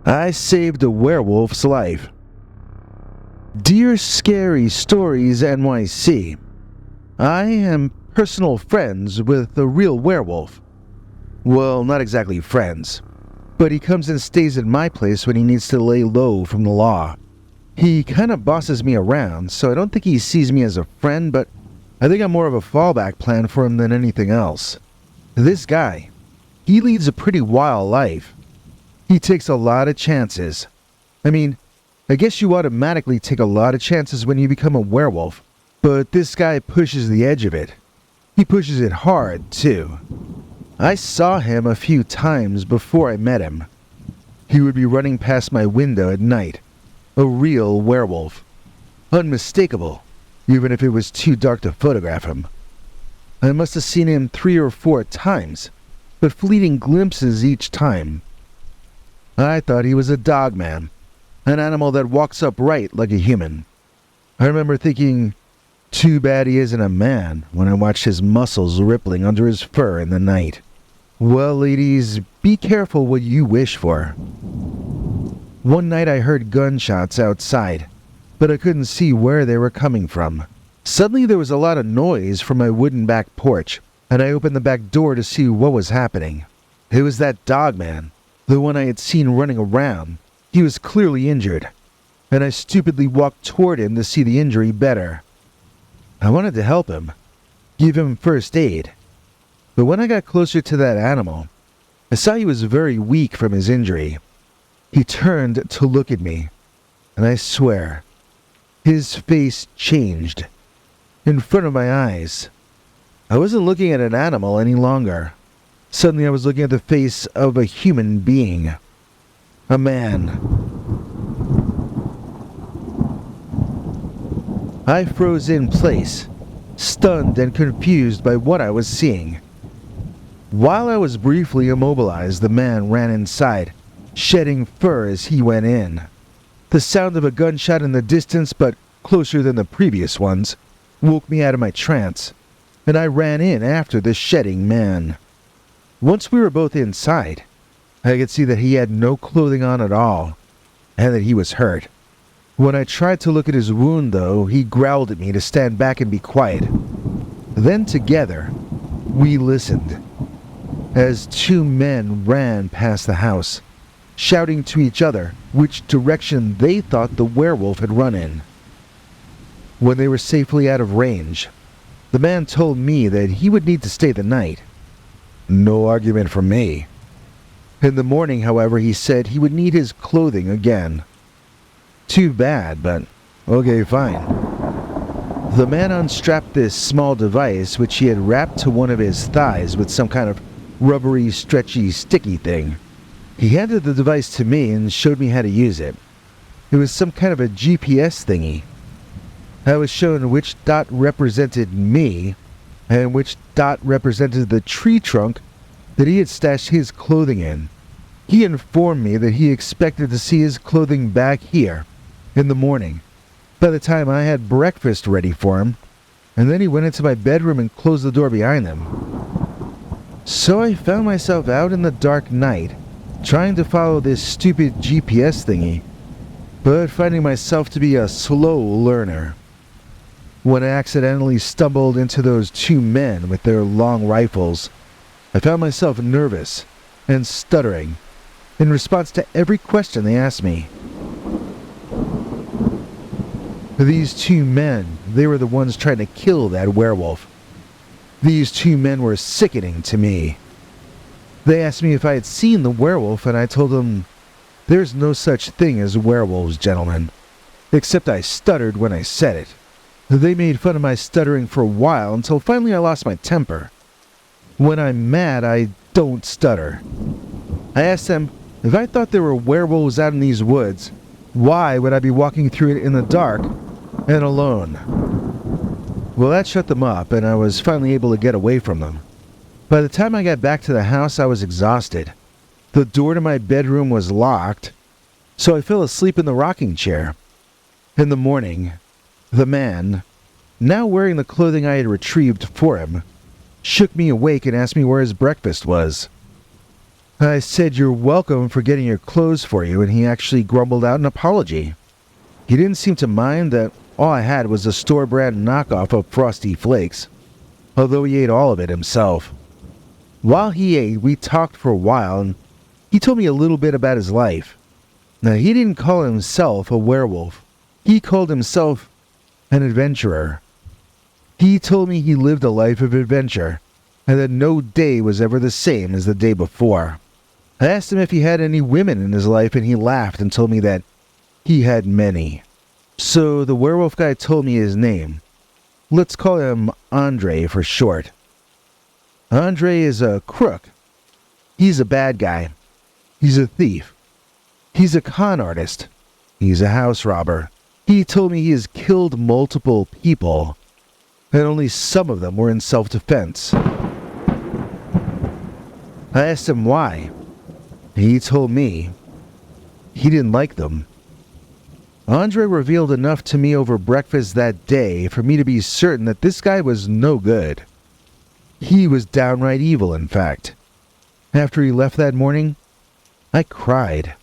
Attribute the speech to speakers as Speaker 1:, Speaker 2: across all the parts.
Speaker 1: I saved a werewolf's life. Dear Scary Stories NYC, I am personal friends with a real werewolf. Well, not exactly friends, but he comes and stays at my place when he needs to lay low from the law. He kind of bosses me around, so I don't think he sees me as a friend, but I think I'm more of a fallback plan for him than anything else. This guy, he leads a pretty wild life. He takes a lot of chances. I guess you automatically take a lot of chances when you become a werewolf, but this guy pushes the edge of it. He pushes it hard, too. I saw him a few times before I met him. He would be running past my window at night. A real werewolf. Unmistakable, even if it was too dark to photograph him. I must have seen him 3 or 4 times, but fleeting glimpses each time. I thought he was a dogman, an animal that walks upright like a human. I remember thinking, too bad he isn't a man, when I watched his muscles rippling under his fur in the night. Well, ladies, be careful what you wish for. One night I heard gunshots outside, but I couldn't see where they were coming from. Suddenly there was a lot of noise from my wooden back porch, and I opened the back door to see what was happening. It was that dogman, the one I had seen running around. He was clearly injured, and I stupidly walked toward him to see the injury better. I wanted to help him, give him first aid, but when I got closer to that animal, I saw he was very weak from his injury. He turned to look at me, and I swear, his face changed in front of my eyes. I wasn't looking at an animal any longer. Suddenly I was looking at the face of a human being. A man. I froze in place, stunned and confused by what I was seeing. While I was briefly immobilized, the man ran inside, shedding fur as he went in. The sound of a gunshot in the distance, but closer than the previous ones, woke me out of my trance, and I ran in after the shedding man. Once we were both inside, I could see that he had no clothing on at all, and that he was hurt. When I tried to look at his wound, though, he growled at me to stand back and be quiet. Then together, we listened, as 2 men ran past the house, shouting to each other which direction they thought the werewolf had run in. When they were safely out of range, the man told me that he would need to stay the night. No argument from me. In the morning, however, he said he would need his clothing again. Too bad, but okay, fine. The man unstrapped this small device which he had wrapped to one of his thighs with some kind of rubbery, stretchy, sticky thing. He handed the device to me and showed me how to use it. It was some kind of a GPS thingy. I was shown which dot represented me and which dot represented the tree trunk that he had stashed his clothing in. He informed me that he expected to see his clothing back here in the morning, by the time I had breakfast ready for him, and then he went into my bedroom and closed the door behind him. So I found myself out in the dark night, trying to follow this stupid GPS thingy, but finding myself to be a slow learner. When I accidentally stumbled into those 2 men with their long rifles, I found myself nervous and stuttering in response to every question they asked me. These 2 men, they were the ones trying to kill that werewolf. These 2 men were sickening to me. They asked me if I had seen the werewolf, and I told them, there's no such thing as werewolves, gentlemen. Except I stuttered when I said it. They made fun of my stuttering for a while until finally I lost my temper. When I'm mad, I don't stutter. I asked them if I thought there were werewolves out in these woods, why would I be walking through it in the dark and alone? Well, that shut them up, and I was finally able to get away from them. By the time I got back to the house, I was exhausted. The door to my bedroom was locked, so I fell asleep in the rocking chair. In the morning, the man, now wearing the clothing I had retrieved for him, shook me awake and asked me where his breakfast was. I said you're welcome for getting your clothes for you, and he actually grumbled out an apology. He didn't seem to mind that all I had was a store-brand knockoff of Frosty Flakes, although he ate all of it himself. While he ate, we talked for a while, and he told me a little bit about his life. Now, he didn't call himself a werewolf. He called himself an adventurer. He told me he lived a life of adventure, and that no day was ever the same as the day before. I asked him if he had any women in his life, and he laughed and told me that he had many. So the werewolf guy told me his name. Let's call him Andre for short. Andre is a crook. He's a bad guy. He's a thief. He's a con artist. He's a house robber. He told me he has killed multiple people, and only some of them were in self-defense. I asked him why. He told me he didn't like them. Andre revealed enough to me over breakfast that day for me to be certain that this guy was no good. He was downright evil, in fact. After he left that morning, I cried.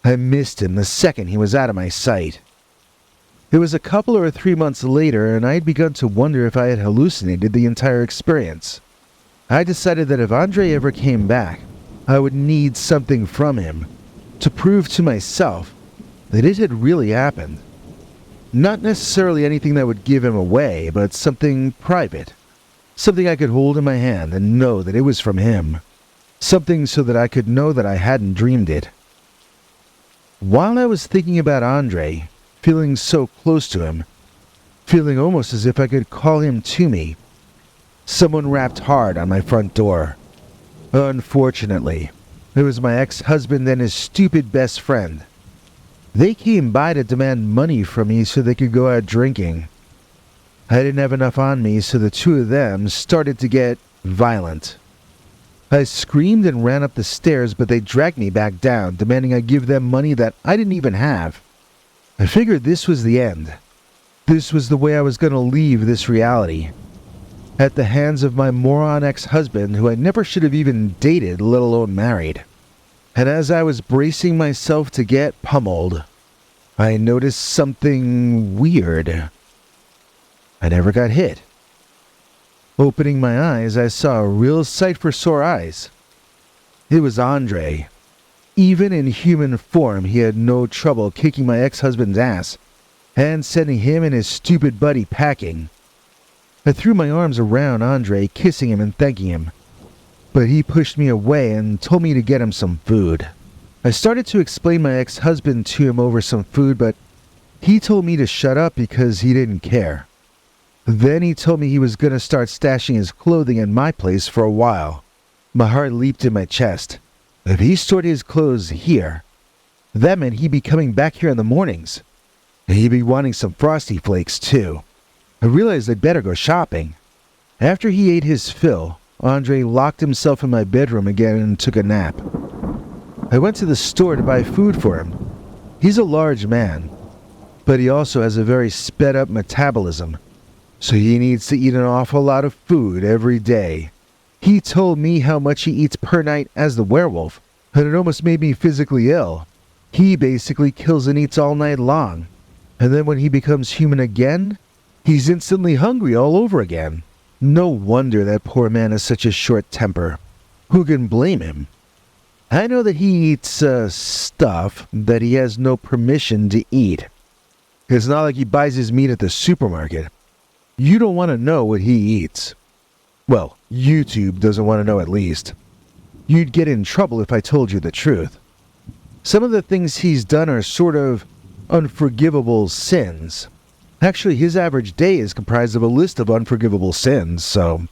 Speaker 1: I missed him the second he was out of my sight. It was a couple or 3 months later, and I had begun to wonder if I had hallucinated the entire experience. I decided that if Andre ever came back, I would need something from him to prove to myself that it had really happened. Not necessarily anything that would give him away, but something private. Something I could hold in my hand and know that it was from him. Something so that I could know that I hadn't dreamed it. While I was thinking about Andre, feeling so close to him, feeling almost as if I could call him to me, someone rapped hard on my front door. Unfortunately, it was my ex-husband and his stupid best friend. They came by to demand money from me so they could go out drinking. I didn't have enough on me, so the two of them started to get violent. I screamed and ran up the stairs, but they dragged me back down, demanding I give them money that I didn't even have. I figured this was the end. This was the way I was going to leave this reality. At the hands of my moron ex-husband, who I never should have even dated, let alone married. And as I was bracing myself to get pummeled, I noticed something weird. I never got hit. Opening my eyes, I saw a real sight for sore eyes. It was Andre. Even in human form, he had no trouble kicking my ex-husband's ass and sending him and his stupid buddy packing. I threw my arms around Andre, kissing him and thanking him, but he pushed me away and told me to get him some food. I started to explain my ex-husband to him over some food, but he told me to shut up because he didn't care. Then he told me he was going to start stashing his clothing in my place for a while. My heart leaped in my chest. If he stored his clothes here, that meant he'd be coming back here in the mornings. And he'd be wanting some Frosty Flakes too. I realized I'd better go shopping. After he ate his fill, Andre locked himself in my bedroom again and took a nap. I went to the store to buy food for him. He's a large man, but he also has a very sped-up metabolism. So he needs to eat an awful lot of food every day. He told me how much he eats per night as the werewolf, and it almost made me physically ill. He basically kills and eats all night long, and then when he becomes human again, he's instantly hungry all over again. No wonder that poor man has such a short temper. Who can blame him? I know that he eats stuff that he has no permission to eat. It's not like he buys his meat at the supermarket. You don't want to know what he eats. Well, YouTube doesn't want to know at least. You'd get in trouble if I told you the truth. Some of the things he's done are sort of unforgivable sins. Actually, his average day is comprised of a list of unforgivable sins, so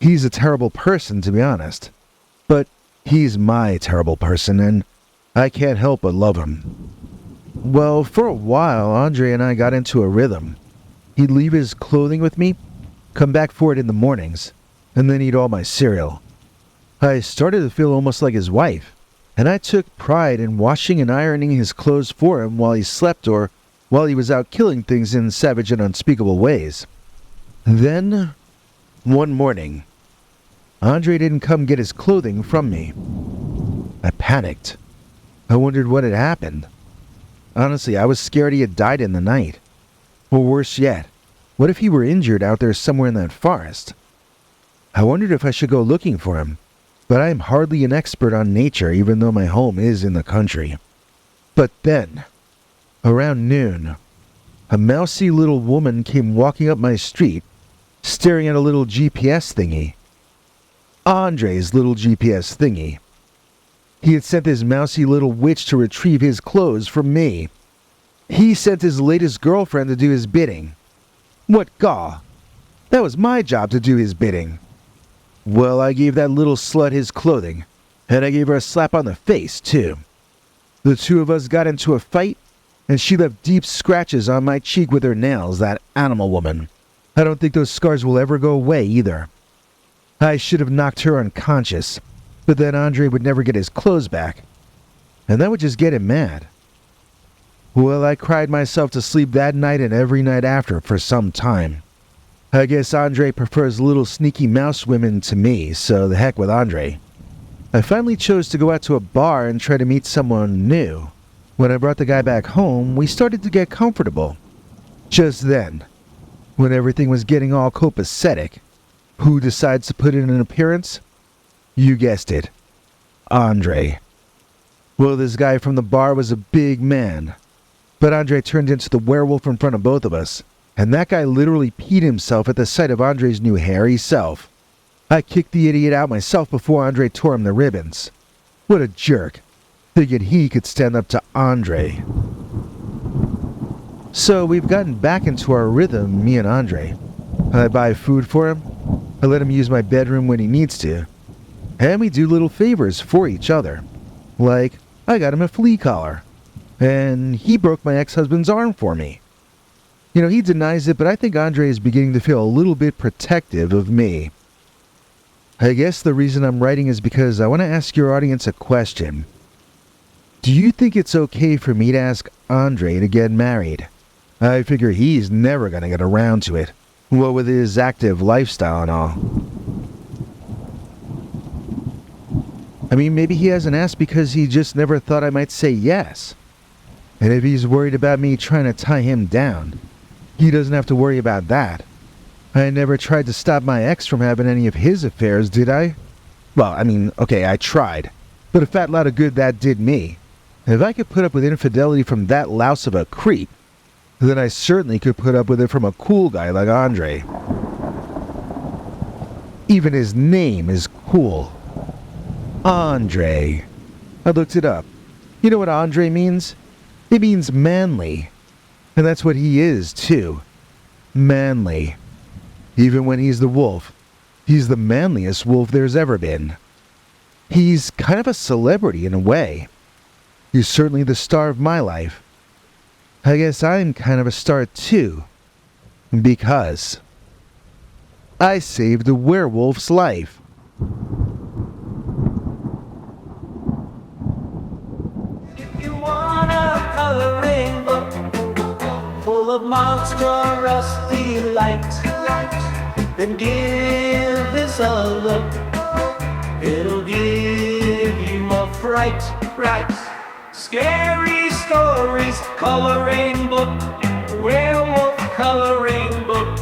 Speaker 1: he's a terrible person, to be honest. But he's my terrible person, and I can't help but love him. Well, for a while, Andre and I got into a rhythm. He'd leave his clothing with me, come back for it in the mornings, and then eat all my cereal. I started to feel almost like his wife, and I took pride in washing and ironing his clothes for him while he slept or while he was out killing things in savage and unspeakable ways. Then, one morning, Andre didn't come get his clothing from me. I panicked. I wondered what had happened. Honestly, I was scared he had died in the night. Or worse yet, what if he were injured out there somewhere in that forest? I wondered if I should go looking for him, but I am hardly an expert on nature even though my home is in the country. But then, around noon, a mousy little woman came walking up my street, staring at a little GPS thingy. Andre's little GPS thingy. He had sent this mousy little witch to retrieve his clothes from me. He sent his latest girlfriend to do his bidding. What gaw? That was my job to do his bidding. Well, I gave that little slut his clothing, and I gave her a slap on the face, too. The two of us got into a fight, and she left deep scratches on my cheek with her nails, that animal woman. I don't think those scars will ever go away, either. I should have knocked her unconscious, but then Andre would never get his clothes back, and that would just get him mad. Well, I cried myself to sleep that night and every night after for some time. I guess Andre prefers little sneaky mouse women to me, so the heck with Andre. I finally chose to go out to a bar and try to meet someone new. When I brought the guy back home, we started to get comfortable. Just then, when everything was getting all copacetic, who decides to put in an appearance? You guessed it, Andre. Well, this guy from the bar was a big man, but Andre turned into the werewolf in front of both of us, and that guy literally peed himself at the sight of Andre's new hairy self. I kicked the idiot out myself before Andre tore him the ribbons. What a jerk, thinking he could stand up to Andre. So we've gotten back into our rhythm, me and Andre. I buy food for him, I let him use my bedroom when he needs to, and we do little favors for each other. Like, I got him a flea collar, and he broke my ex-husband's arm for me. You know, he denies it, but I think Andre is beginning to feel a little bit protective of me. I guess the reason I'm writing is because I want to ask your audience a question. Do you think it's okay for me to ask Andre to get married? I figure he's never going to get around to it, what with his active lifestyle and all. I mean, maybe he hasn't asked because he just never thought I might say yes. And if he's worried about me trying to tie him down, he doesn't have to worry about that. I never tried to stop my ex from having any of his affairs, did I? Well, I mean, okay, I tried. But a fat lot of good that did me. If I could put up with infidelity from that louse of a creep, then I certainly could put up with it from a cool guy like Andre. Even his name is cool. Andre. I looked it up. You know what Andre means? It means manly. And that's what he is, too. Manly. Even when he's the wolf, he's the manliest wolf there's ever been. He's kind of a celebrity in a way. He's certainly the star of my life. I guess I'm kind of a star too. Because I saved a werewolf's life.
Speaker 2: If you want a coloring book full of monstrous delight, then give this a look. It'll give you a fright, right? Scary stories, coloring book, werewolf coloring book.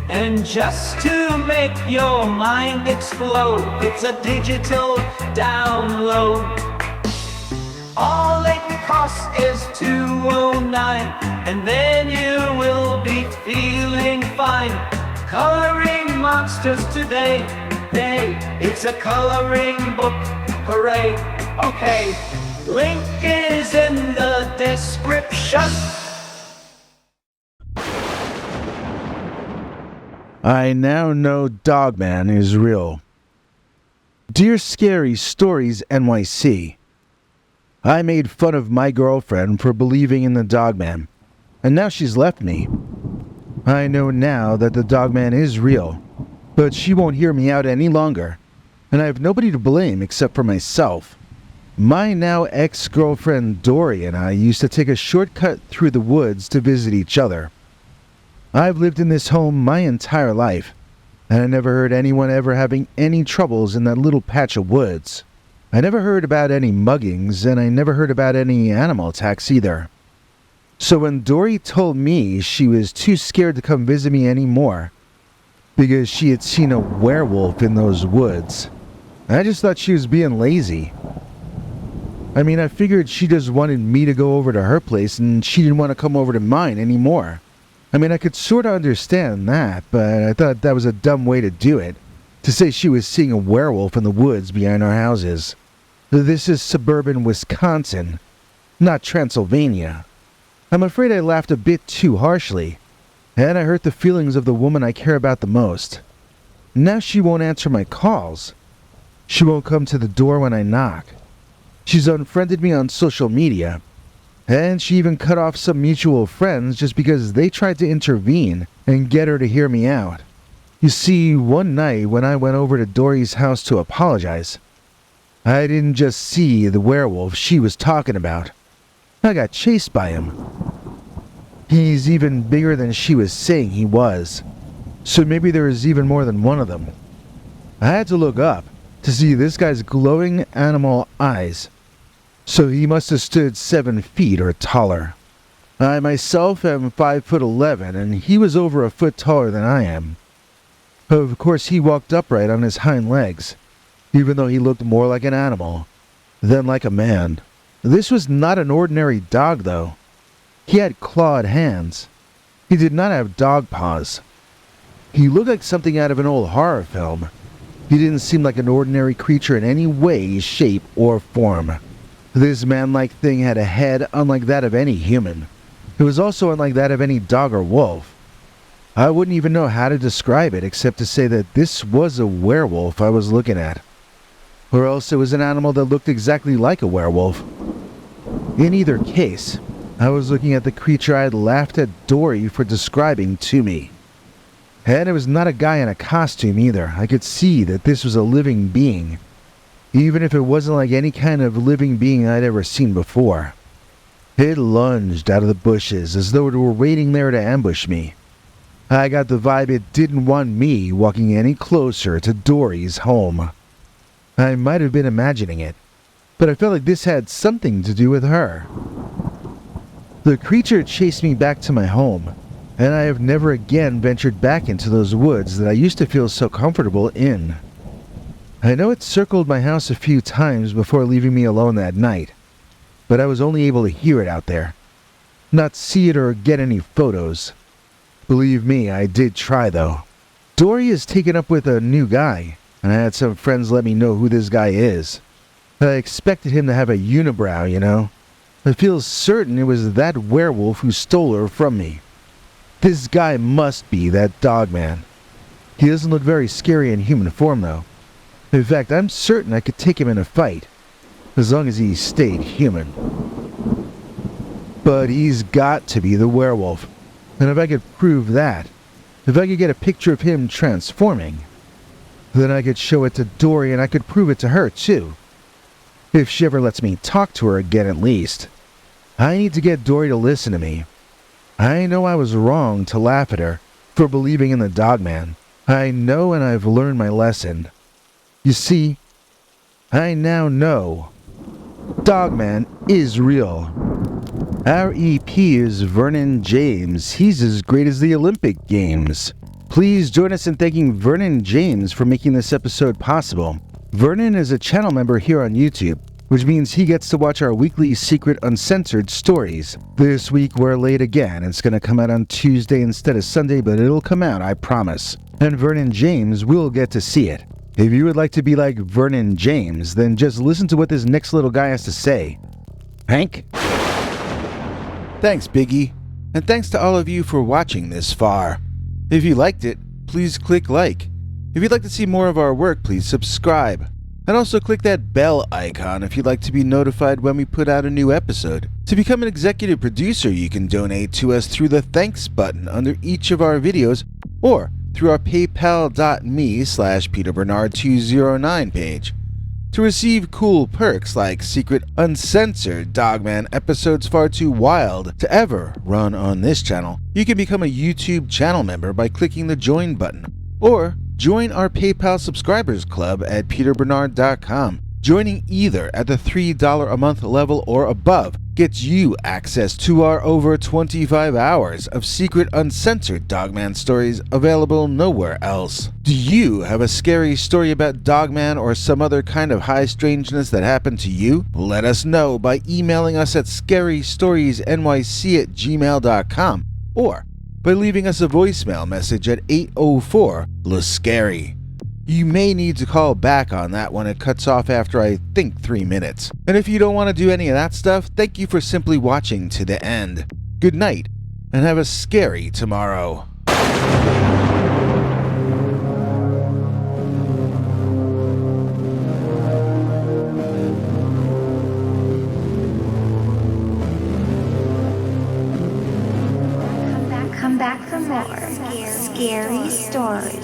Speaker 2: And just to make your mind explode, it's a digital download. All it costs is $2.09, and then you will be feeling fine. Coloring monsters today, hey, it's a coloring book, hooray, okay. Link is in the description.
Speaker 1: I now know Dogman is real. Dear Scary Stories NYC, I made fun of my girlfriend for believing in the Dogman, and now she's left me. I know now that the Dogman is real, but she won't hear me out any longer, and I have nobody to blame except for myself. My now ex-girlfriend Dory and I used to take a shortcut through the woods to visit each other. I've lived in this home my entire life, and I never heard anyone ever having any troubles in that little patch of woods. I never heard about any muggings, and I never heard about any animal attacks either. So when Dory told me she was too scared to come visit me anymore because she had seen a werewolf in those woods, I just thought she was being lazy. I mean, I figured she just wanted me to go over to her place and she didn't want to come over to mine anymore. I mean, I could sort of understand that, but I thought that was a dumb way to do it, to say she was seeing a werewolf in the woods behind our houses. This is suburban Wisconsin, not Transylvania. I'm afraid I laughed a bit too harshly, and I hurt the feelings of the woman I care about the most. Now she won't answer my calls. She won't come to the door when I knock. She's unfriended me on social media, and she even cut off some mutual friends just because they tried to intervene and get her to hear me out. You see, one night when I went over to Dory's house to apologize, I didn't just see the werewolf she was talking about. I got chased by him. He's even bigger than she was saying he was, so maybe there is even more than one of them. I had to look up to see this guy's glowing animal eyes, so he must have stood 7 feet or taller. I myself am 5'11", and he was over a foot taller than I am. Of course, he walked upright on his hind legs, even though he looked more like an animal than like a man. This was not an ordinary dog, though. He had clawed hands. He did not have dog paws. He looked like something out of an old horror film. He didn't seem like an ordinary creature in any way, shape, or form. This man-like thing had a head unlike that of any human. It was also unlike that of any dog or wolf. I wouldn't even know how to describe it except to say that this was a werewolf I was looking at. Or else it was an animal that looked exactly like a werewolf. In either case, I was looking at the creature I had laughed at Dory for describing to me. And it was not a guy in a costume either. I could see that this was a living being, even if it wasn't like any kind of living being I'd ever seen before. It lunged out of the bushes as though it were waiting there to ambush me. I got the vibe it didn't want me walking any closer to Dory's home. I might have been imagining it, but I felt like this had something to do with her. The creature chased me back to my home, and I have never again ventured back into those woods that I used to feel so comfortable in. I know it circled my house a few times before leaving me alone that night, but I was only able to hear it out there, not see it or get any photos. Believe me, I did try though. Dory is taken up with a new guy, and I had some friends let me know who this guy is. I expected him to have a unibrow, you know. I feel certain it was that werewolf who stole her from me. This guy must be that Dogman. He doesn't look very scary in human form though. In fact, I'm certain I could take him in a fight, as long as he stayed human. But he's got to be the werewolf, and if I could prove that, if I could get a picture of him transforming, then I could show it to Dory and I could prove it to her too. If she ever lets me talk to her again at least. I need to get Dory to listen to me. I know I was wrong to laugh at her for believing in the Dogman. I know, and I've learned my lesson. You see, I now know Dogman is real. Our EP is Vernon James. He's as great as the Olympic Games. Please join us in thanking Vernon James for making this episode possible. Vernon is a channel member here on YouTube, which means he gets to watch our weekly secret uncensored stories. This week we're late again. It's going to come out on Tuesday instead of Sunday, but it'll come out, I promise. And Vernon James will get to see it. If you would like to be like Vernon James, then just listen to what this next little guy has to say. Hank? Thanks, Biggie. And thanks to all of you for watching this far. If you liked it, please click like. If you'd like to see more of our work, please subscribe. And also click that bell icon if you'd like to be notified when we put out a new episode. To become an executive producer, you can donate to us through the thanks button under each of our videos or through our paypal.me/PeterBernard209 page. To receive cool perks like secret uncensored Dogman episodes far too wild to ever run on this channel, you can become a YouTube channel member by clicking the join button, or join our PayPal subscribers club at peterbernard.com. Joining either at the $3 a month level or above gets you access to our over 25 hours of secret uncensored Dogman stories available nowhere else. Do you have a scary story about Dogman or some other kind of high strangeness that happened to you? Let us know by emailing us at scarystoriesnyc@gmail.com or by leaving us a voicemail message at 804-LA-SCARY. You may need to call back on that one. It cuts off after, I think, 3 minutes. And if you don't want to do any of that stuff, thank you for simply watching to the end. Good night, and have a scary tomorrow.
Speaker 3: Come back for more scary stories.